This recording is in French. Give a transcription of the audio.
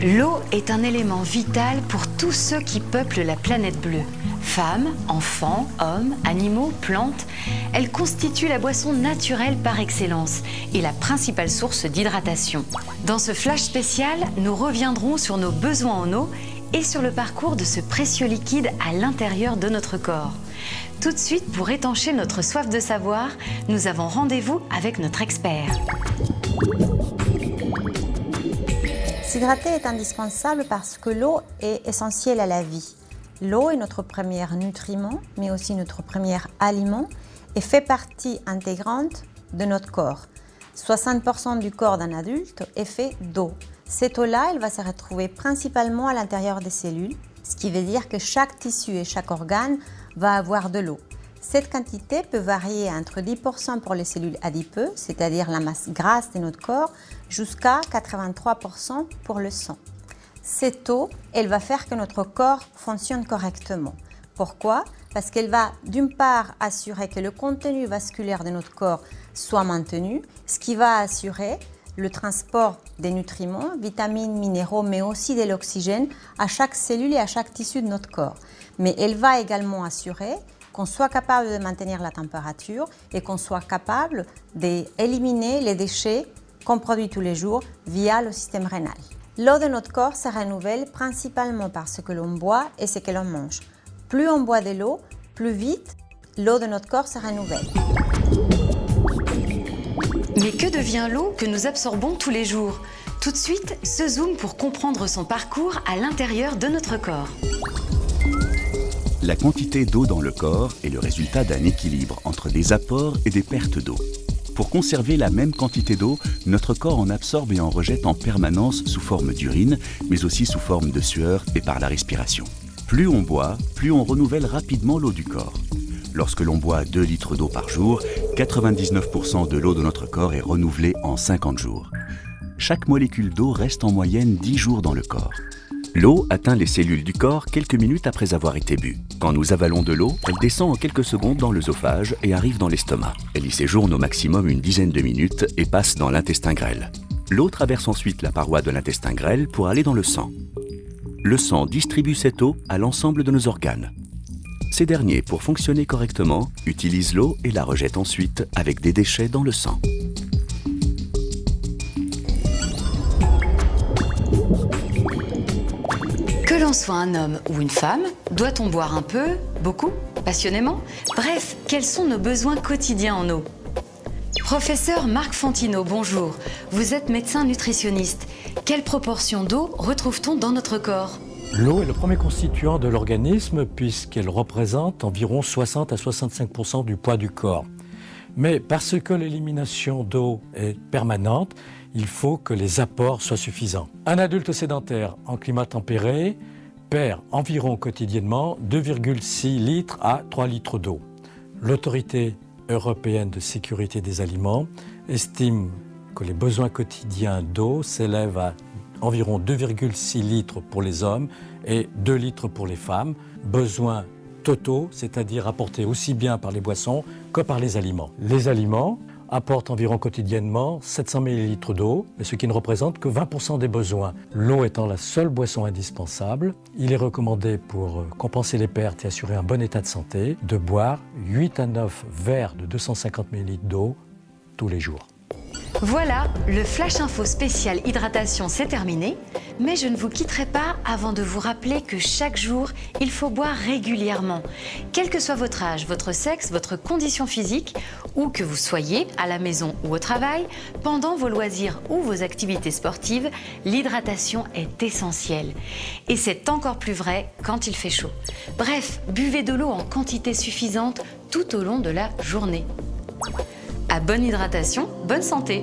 L'eau est un élément vital pour tous ceux qui peuplent la planète bleue. Femmes, enfants, hommes, animaux, plantes, elle constitue la boisson naturelle par excellence et la principale source d'hydratation. Dans ce flash spécial, nous reviendrons sur nos besoins en eau et sur le parcours de ce précieux liquide à l'intérieur de notre corps. Tout de suite, pour étancher notre soif de savoir, nous avons rendez-vous avec notre expert. S'hydrater est indispensable parce que l'eau est essentielle à la vie. L'eau est notre premier nutriment, mais aussi notre premier aliment et fait partie intégrante de notre corps. 60% du corps d'un adulte est fait d'eau. Cette eau-là, elle va se retrouver principalement à l'intérieur des cellules, ce qui veut dire que chaque tissu et chaque organe va avoir de l'eau. Cette quantité peut varier entre 10% pour les cellules adipeuses, c'est-à-dire la masse grasse de notre corps, jusqu'à 83% pour le sang. Cette eau, elle va faire que notre corps fonctionne correctement. Pourquoi? Parce qu'elle va d'une part assurer que le contenu vasculaire de notre corps soit maintenu, ce qui va assurer le transport des nutriments, vitamines, minéraux, mais aussi de l'oxygène à chaque cellule et à chaque tissu de notre corps. Mais elle va également assurer qu'on soit capable de maintenir la température et qu'on soit capable d'éliminer les déchets qu'on produit tous les jours via le système rénal. L'eau de notre corps se renouvelle principalement par ce que l'on boit et ce que l'on mange. Plus on boit de l'eau, plus vite l'eau de notre corps se renouvelle. Mais que devient l'eau que nous absorbons tous les jours? Tout de suite, ce zoom pour comprendre son parcours à l'intérieur de notre corps. La quantité d'eau dans le corps est le résultat d'un équilibre entre des apports et des pertes d'eau. Pour conserver la même quantité d'eau, notre corps en absorbe et en rejette en permanence sous forme d'urine, mais aussi sous forme de sueur et par la respiration. Plus on boit, plus on renouvelle rapidement l'eau du corps. Lorsque l'on boit 2 litres d'eau par jour, 99% de l'eau de notre corps est renouvelée en 50 jours. Chaque molécule d'eau reste en moyenne 10 jours dans le corps. L'eau atteint les cellules du corps quelques minutes après avoir été bue. Quand nous avalons de l'eau, elle descend en quelques secondes dans l'œsophage et arrive dans l'estomac. Elle y séjourne au maximum une dizaine de minutes et passe dans l'intestin grêle. L'eau traverse ensuite la paroi de l'intestin grêle pour aller dans le sang. Le sang distribue cette eau à l'ensemble de nos organes. Ces derniers, pour fonctionner correctement, utilisent l'eau et la rejettent ensuite avec des déchets dans le sang. Que l'on soit un homme ou une femme, doit-on boire un peu, beaucoup, passionnément? Bref, quels sont nos besoins quotidiens en eau? Professeur Marc Fantino, bonjour. Vous êtes médecin nutritionniste. Quelle proportion d'eau retrouve-t-on dans notre corps? L'eau est le premier constituant de l'organisme puisqu'elle représente environ 60 à 65% du poids du corps. Mais parce que l'élimination d'eau est permanente, il faut que les apports soient suffisants. Un adulte sédentaire en climat tempéré perd environ quotidiennement 2,6 litres à 3 litres d'eau. L'Autorité européenne de sécurité des aliments estime que les besoins quotidiens d'eau s'élèvent à environ 2,6 litres pour les hommes et 2 litres pour les femmes. Besoins totaux, c'est-à-dire apportés aussi bien par les boissons que par les aliments. Les aliments apportent environ quotidiennement 700 ml d'eau, mais ce qui ne représente que 20% des besoins. L'eau étant la seule boisson indispensable, il est recommandé pour compenser les pertes et assurer un bon état de santé, de boire 8 à 9 verres de 250 ml d'eau tous les jours. Voilà, le Flash Info spécial hydratation c'est terminé, mais je ne vous quitterai pas avant de vous rappeler que chaque jour, il faut boire régulièrement. Quel que soit votre âge, votre sexe, votre condition physique, ou que vous soyez à la maison ou au travail, pendant vos loisirs ou vos activités sportives, l'hydratation est essentielle. Et c'est encore plus vrai quand il fait chaud. Bref, buvez de l'eau en quantité suffisante tout au long de la journée. À bonne hydratation, bonne santé!